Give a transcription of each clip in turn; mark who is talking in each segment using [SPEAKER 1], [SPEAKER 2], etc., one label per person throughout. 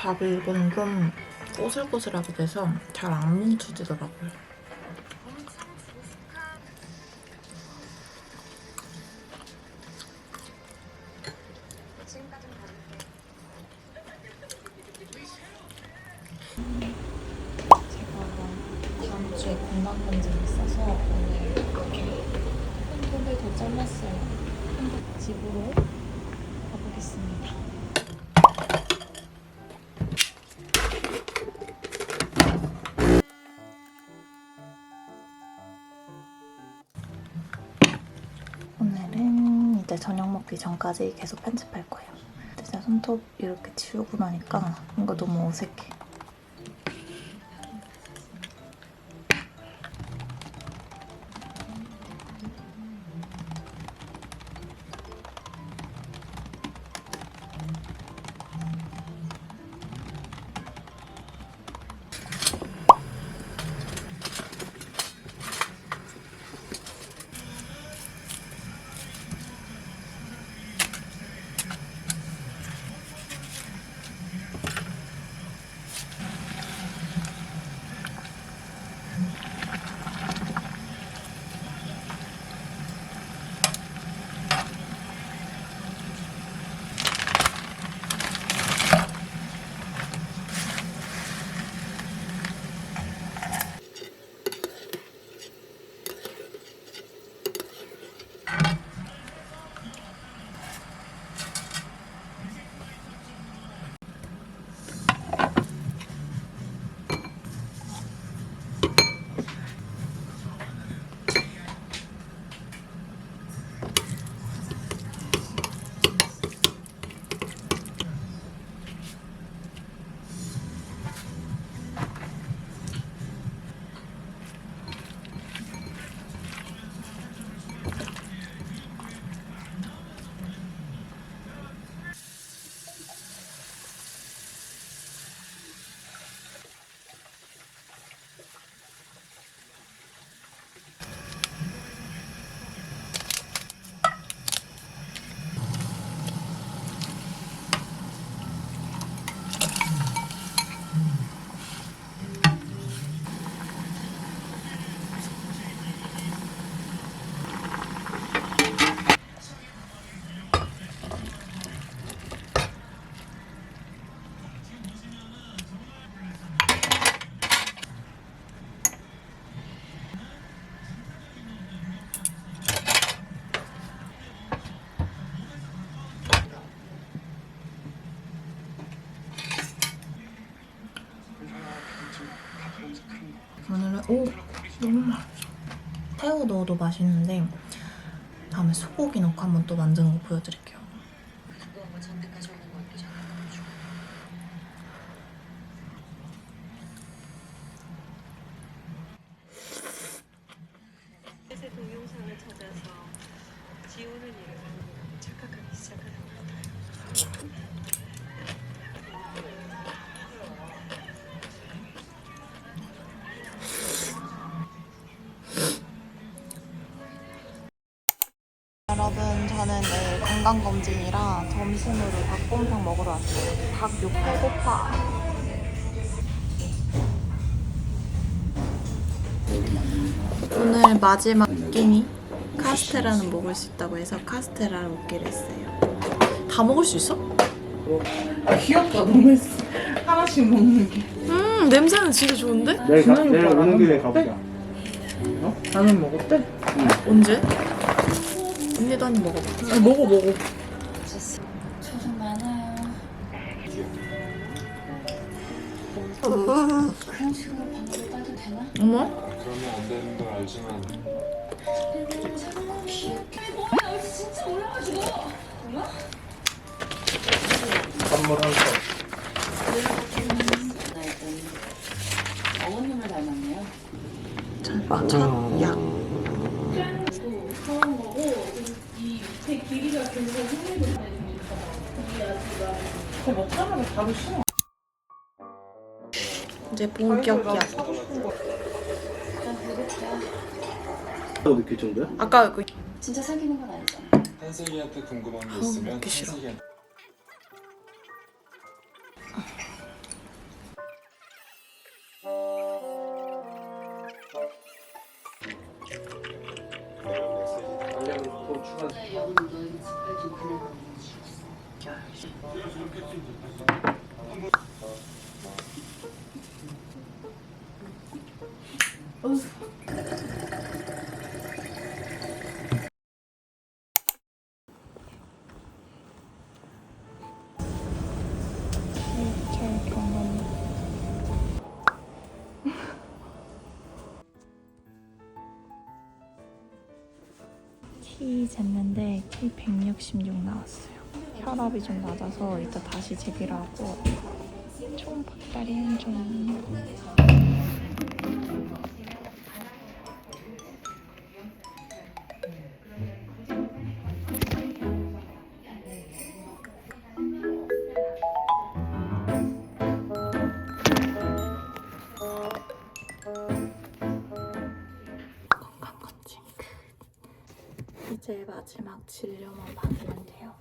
[SPEAKER 1] 밥이 이건 좀 꼬슬꼬슬하게 돼서 잘 안 뭉쳐지더라고요.
[SPEAKER 2] 제가 다음 주에 건강검진이 있어서 오늘 이렇게 팬분을 더 잘랐어요. 집으로 가보겠습니다. 오늘은 이제 저녁 먹기 전까지 계속 편집할 거예요. 진짜 손톱 이렇게 지우고 나니까 뭔가 너무 어색해.
[SPEAKER 1] 너무 맛있어. 새우 넣어도 맛있는데 다음에 소고기 넣고 한번 또 만드는 거 보여드릴게요.
[SPEAKER 3] 그거 뭐 잔뜩 가져오는 거 같아. 잔뜩 가져오고.
[SPEAKER 4] 새 동영상을 찾아서 지우는 일을 착각하기 시작하는 것 같아요.
[SPEAKER 2] 여러분, 저는 내일 건강검진이라 점심으로 닭곰탕 먹으러 왔어요. 닭 육배고파. 오늘 마지막 끼니 카스테라는 먹을 수 있다고 해서 카스테라를 먹기로 했어요.
[SPEAKER 1] 다 먹을 수 있어?
[SPEAKER 5] 귀엽다, 너무 했어. 하나씩 먹는 게.
[SPEAKER 1] 냄새는 진짜 좋은데?
[SPEAKER 5] 내일
[SPEAKER 6] 오는 길에 가보자.
[SPEAKER 5] 나는 먹었대?
[SPEAKER 1] 언제? 언니도 한입 먹어봐.
[SPEAKER 5] 먹어.
[SPEAKER 3] 소금 많아요. 그런 식으로 방구를 따도 되나?
[SPEAKER 1] 어머?
[SPEAKER 7] 그러면 안 되는 걸 알지만
[SPEAKER 6] 선물 한 컵.
[SPEAKER 3] 어머님을 닮았네요.
[SPEAKER 1] 첫 약.
[SPEAKER 5] 그거 먹자마자 바로 신어.
[SPEAKER 1] 이제 본격 약.
[SPEAKER 6] 또 느낄 정도야?
[SPEAKER 1] 아까 그
[SPEAKER 3] 진짜 사귀는 건 아니잖아.
[SPEAKER 7] 한슬기한테 궁금한 게 있으면
[SPEAKER 1] 먹기 싫어.
[SPEAKER 7] 한슬기한테
[SPEAKER 6] 알려면 또 추가.
[SPEAKER 3] 여기는 너에게 집을 좀 그냥
[SPEAKER 2] 잘 경험. 키 쟀는데 키 166 나왔어요. 혈압이 좀 낮아서 이따 다시 재기로 하고 총 박다리 한 종. 건강검진 끝. 이제 마지막 진료만 받으면 돼요.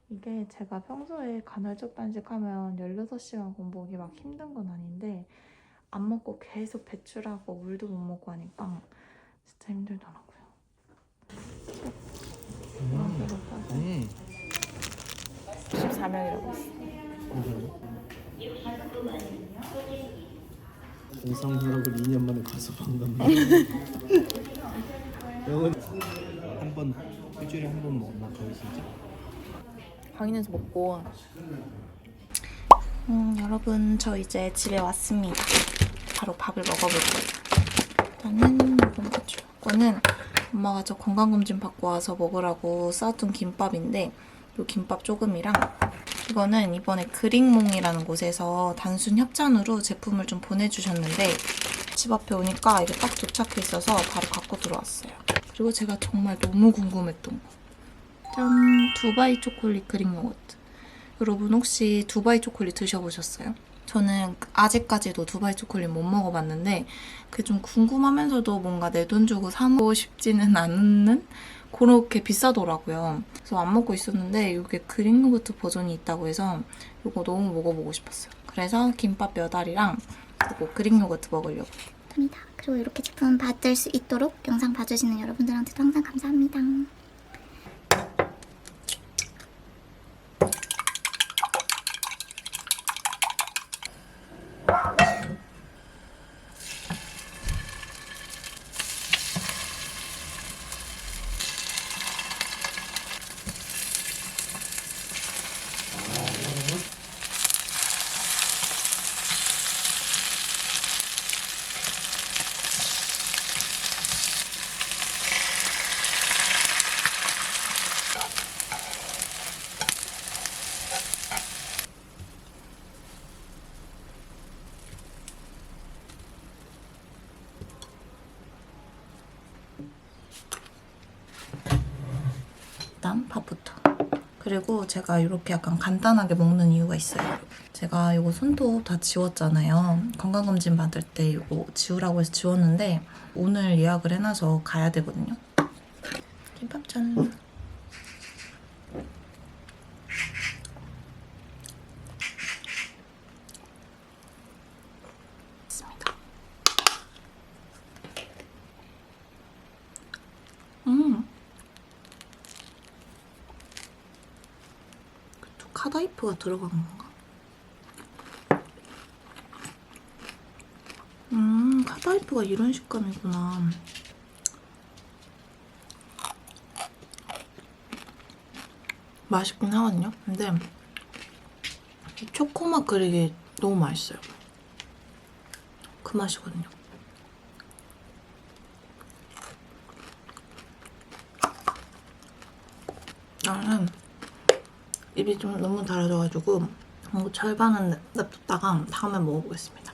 [SPEAKER 2] 이게 제가 평소에 간헐적 단식하면 16시간 공복이 막 힘든 건 아닌데 안 먹고 계속 배출하고 물도 못 먹고 하니까 진짜 힘들더라고요. 이렇게 빠져. 14명이라고 했어.
[SPEAKER 6] 정상혈압을 2년 만에 가서 반갑네. 병원 한번 일주일에 한 번 먹나 거의 진짜.
[SPEAKER 1] 방인에서 먹고.
[SPEAKER 2] 여러분, 저 이제 집에 왔습니다. 바로 밥을 먹어볼 거예요. 일단은 이건 뭐죠? 이거는 엄마가 저 건강검진 받고 와서 먹으라고 싸둔 김밥인데 이 김밥 조금이랑 이거는 이번에 그릭몽이라는 곳에서 단순 협찬으로 제품을 좀 보내주셨는데 집 앞에 오니까 이게 딱 도착해 있어서 바로 갖고 들어왔어요. 그리고 제가 정말 너무 궁금했던 거. 짠! 두바이 초콜릿 그릭 요거트. 여러분 혹시 두바이 초콜릿 드셔보셨어요? 저는 아직까지도 두바이 초콜릿 못 먹어봤는데 그게 좀 궁금하면서도 뭔가 내 돈 주고 사 먹고 싶지는 않는 그렇게 비싸더라고요. 그래서 안 먹고 있었는데 이게 그릭 요거트 버전이 있다고 해서 이거 너무 먹어보고 싶었어요. 그래서 김밥 몇 알이랑 그리고 그릭 요거트 먹으려고.
[SPEAKER 8] 합니다. 그리고 이렇게 제품 받을 수 있도록 영상 봐주시는 여러분들한테도 항상 감사합니다.
[SPEAKER 1] 일단 밥부터. 그리고 제가 이렇게 약간 간단하게 먹는 이유가 있어요. 제가 이거 손톱 다 지웠잖아요. 건강검진 받을 때 이거 지우라고 해서 지웠는데 오늘 예약을 해놔서 가야 되거든요. 김밥 전. 또 카다이프가 들어간 건가? 카다이프가 이런 식감이구나. 맛있긴 하거든요. 근데 이 초코맛 그리기 너무 맛있어요. 그 맛이거든요. 나는 입이 좀 너무 달아져가지고 절반은 냅뒀다가 다음에 먹어보겠습니다.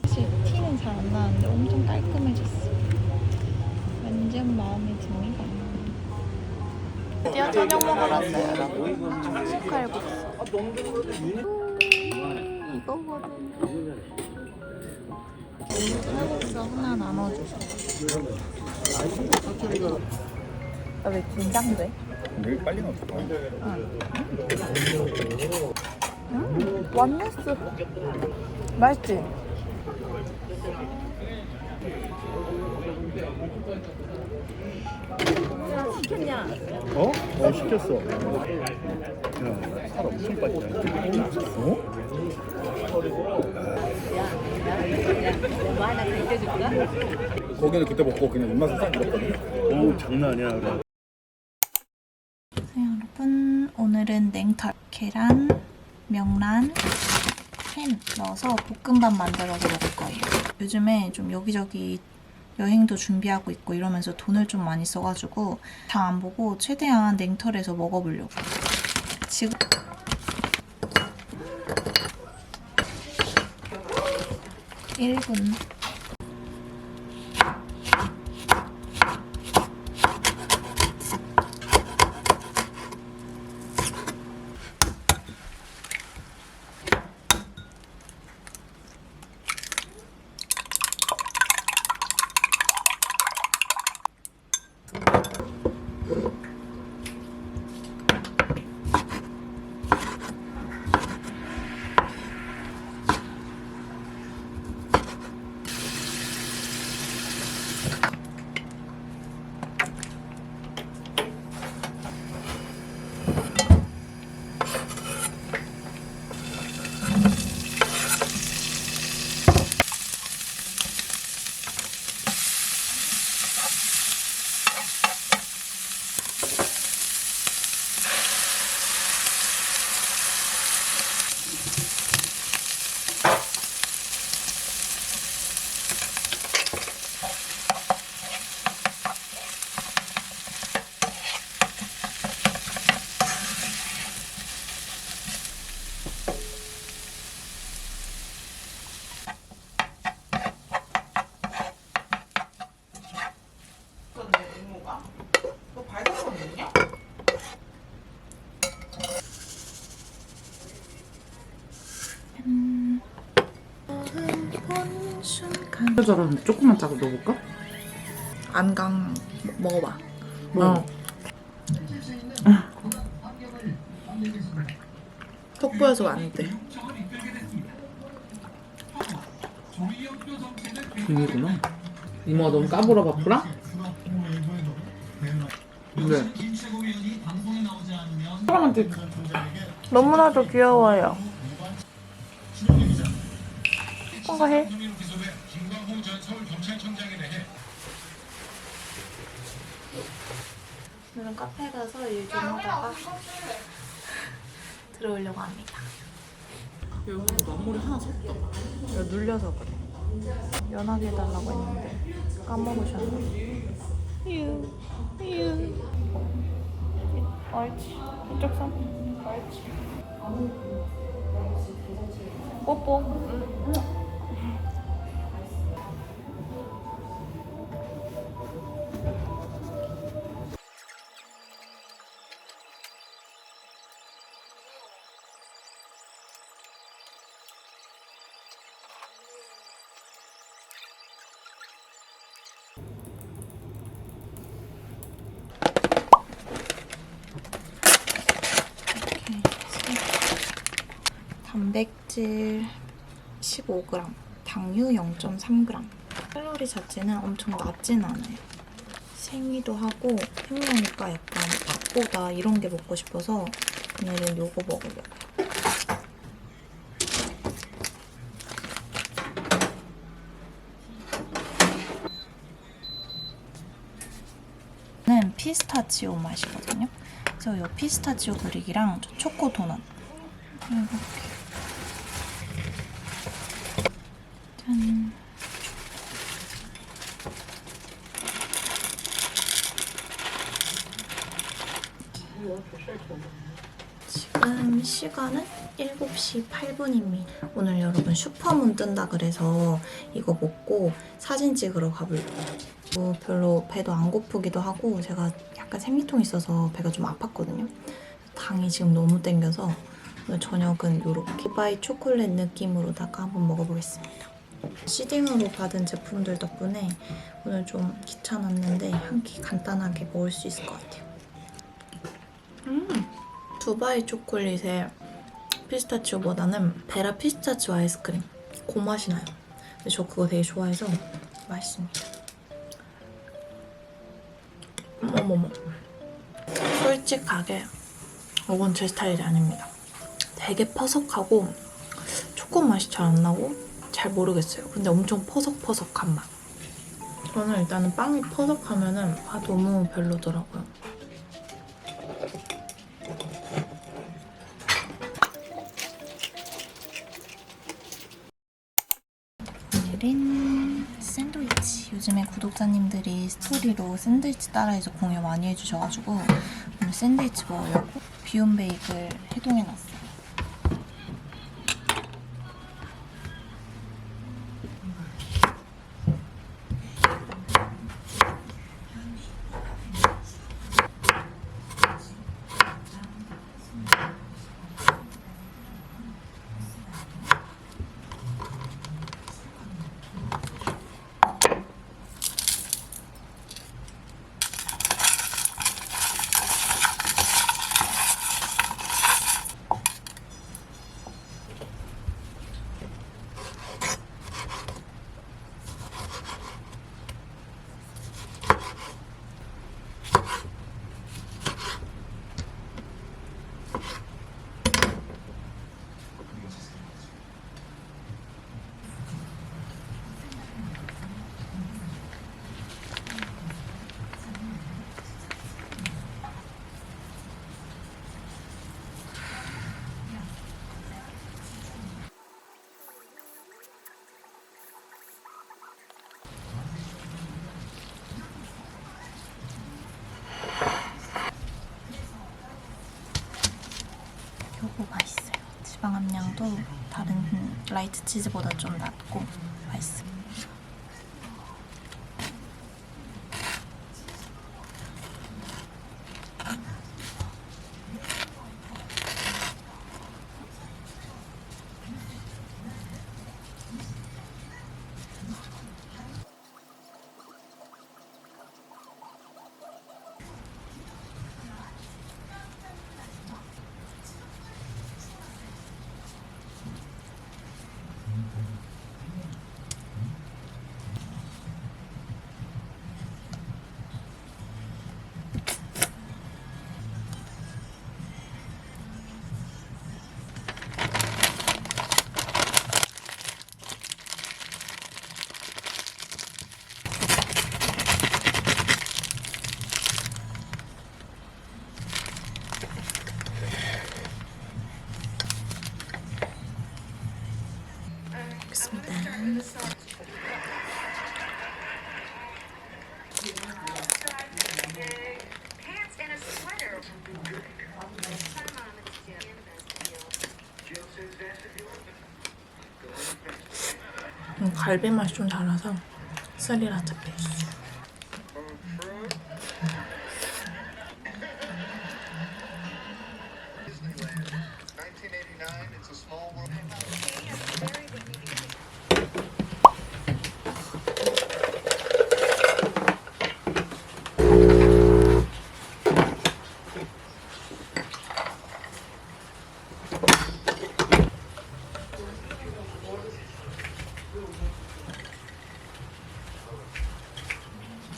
[SPEAKER 2] 사실 티는 잘 안 나는데 엄청 깔끔해졌어. 완전 마음에 듭니다. 드디어 저녁 먹으러 왔어요, 여러분. 칼국수. 이거거든요. 칼국수 하나 나눠주세요. 나 왜 긴장돼?
[SPEAKER 6] 왜 빨리 나왔어?
[SPEAKER 2] 완네스. 맛있지?
[SPEAKER 6] 어? 시켰어. 야, 살 엄청 빠지네. 어? 거기는 그때 먹고 그냥 입맛을 싹 들었거든. 오, 장난 아니야. 그래.
[SPEAKER 2] 여러분, 오늘은 냉털, 계란, 명란, 햄 넣어서 볶음밥 만들어서 먹을 거예요. 요즘에 좀 여기저기 여행도 준비하고 있고 이러면서 돈을 좀 많이 써가지고 다 안 보고 최대한 냉털에서 먹어보려고. 지금 1분.
[SPEAKER 5] 저런 조금만 짜고 넣어볼까?
[SPEAKER 1] 안강 먹어봐.
[SPEAKER 5] 뭐?
[SPEAKER 1] 턱 보여서 안 돼.
[SPEAKER 5] 중이구나. 이모가 너무 까불어 바쁘라? 왜? 사람한테
[SPEAKER 2] 너무나도 귀여워요. 뭔가 해. 오늘은 카페 가서 일 좀 하다가 들어오려고 합니다.
[SPEAKER 5] 여기 앞머리 하나 섰다.
[SPEAKER 2] 이거 눌려서 그래. 연하게 해달라고 했는데 까먹으셨네. 유. 옳지. 이쪽 손. 옳지. 뽀뽀. 단백질 15g, 당류 0.3g. 칼로리 자체는 엄청 낮진 않아요. 생이도 하고 생명이니까 약간 밥보다 이런 게 먹고 싶어서 오늘은 요거 먹으려고요.
[SPEAKER 1] 는 피스타치오 맛이거든요. 그래서 이 피스타치오 그릭이랑 초코 도넛 이렇게 짠. 지금 시간은 7시 8분입니다. 오늘 여러분 슈퍼문 뜬다 그래서 이거 먹고 사진 찍으러 가볼게요. 별로 배도 안 고프기도 하고 제가 약간 생리통이 있어서 배가 좀 아팠거든요. 당이 지금 너무 땡겨서 오늘 저녁은 이렇게 두바이 초콜릿 느낌으로다가 한번 먹어보겠습니다. 시딩으로 받은 제품들 덕분에 오늘 좀 귀찮았는데 한 끼 간단하게 먹을 수 있을 것 같아요. 두바이 초콜릿의 피스타치오보다는 베라 피스타치오 아이스크림 그 맛이 나요. 근데 저 그거 되게 좋아해서 맛있습니다. 어머머. 솔직하게 이건 제 스타일이 아닙니다. 되게 퍼석하고 초코 맛이 잘 안 나고 잘 모르겠어요. 근데 엄청 퍼석퍼석한 맛. 저는 일단은 빵이 퍼석하면은 너무 별로더라고요. 오늘은 샌드위치. 요즘에 구독자님들이 스토리로 샌드위치 따라해서 공유 많이 해주셔가지고 오늘 샌드위치 먹으려고 비욘 베이글 해동해놨어요. 요거 맛있어요. 지방 함량도 다른 라이트 치즈보다 좀 낮고 맛있어요. 갈비 맛이 좀 달라서 스리라차 베이스.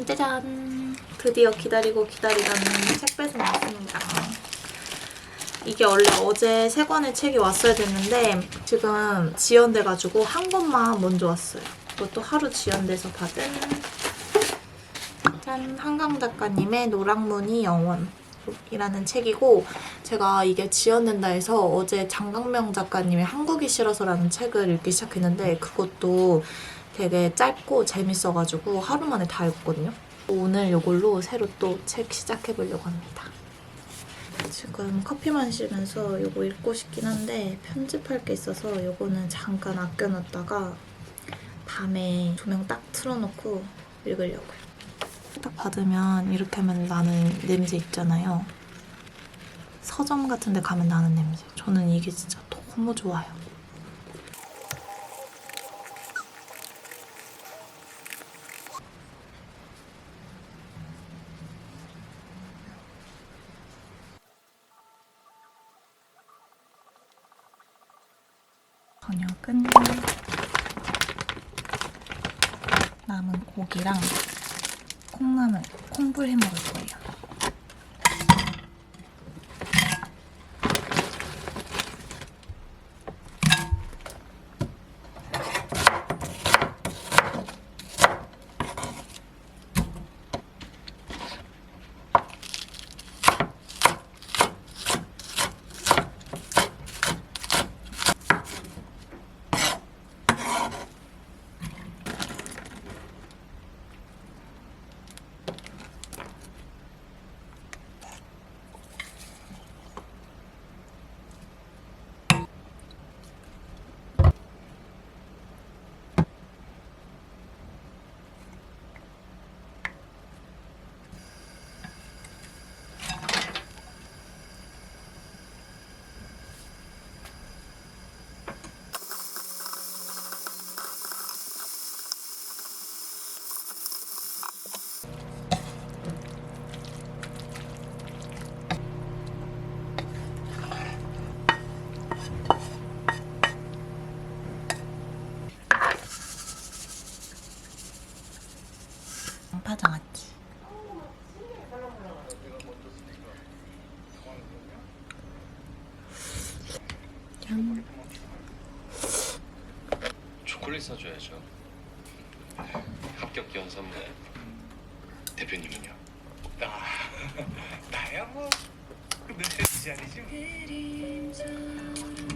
[SPEAKER 2] 짜잔! 드디어 기다리던 책 배송 왔습니다. 이게 원래 어제 3권의 책이 왔어야 됐는데 지금 지연돼가지고 한 권만 먼저 왔어요. 이것도 하루 지연돼서 받은 짠! 한강 작가님의 노랑무늬 영원이라는 책이고 제가 이게 지연된다 해서 어제 장강명 작가님의 한국이 싫어서라는 책을 읽기 시작했는데 그것도 되게 짧고 재밌어가지고 하루 만에 다 읽었거든요. 오늘 이걸로 새로 또 책 시작해보려고 합니다. 지금 커피 마시면서 이거 읽고 싶긴 한데 편집할 게 있어서 이거는 잠깐 아껴놨다가 밤에 조명 딱 틀어놓고 읽으려고요. 딱 받으면 이렇게 하면 나는 냄새 있잖아요. 서점 같은 데 가면 나는 냄새. 저는 이게 진짜 너무 좋아요. 저녁은 남은 고기랑 콩나물, 콩불 해 먹을 거예요. 양파장아찌. 짠.
[SPEAKER 9] 초콜릿 사줘야죠. 합격 기원 선물. 대표님은요?
[SPEAKER 10] 나야 뭐 늘 이 자리지.